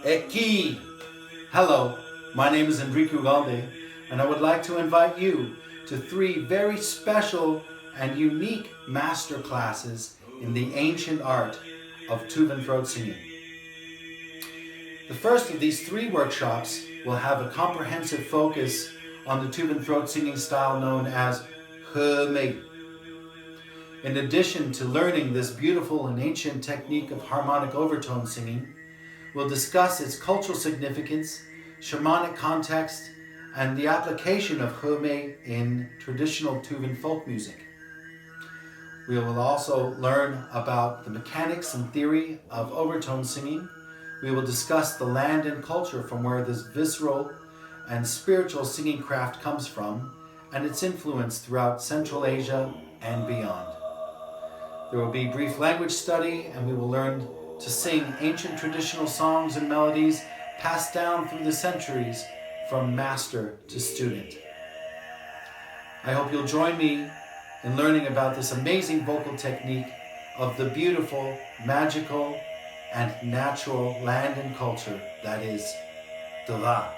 Eki. Hello, my name is Enrique Ugalde, and I would like to invite you to 3 very special and unique master classes in the ancient art of Tuvan throat singing. The first of these 3 workshops will have a comprehensive focus on the Tuvan throat singing style known as Hme. In addition to learning this beautiful and ancient technique of harmonic overtone singing, we'll discuss its cultural significance, shamanic context, and the application of Hme in traditional Tuvan folk music. We will also learn about the mechanics and theory of overtone singing. We will discuss the land and culture from where this visceral and spiritual singing craft comes from, and its influence throughout Central Asia and beyond. There will be brief language study, and we will learn to sing ancient traditional songs and melodies passed down through the centuries from master to student. I hope you'll join me in learning about this amazing vocal technique of the beautiful, magical, and natural land and culture that is Tuvan.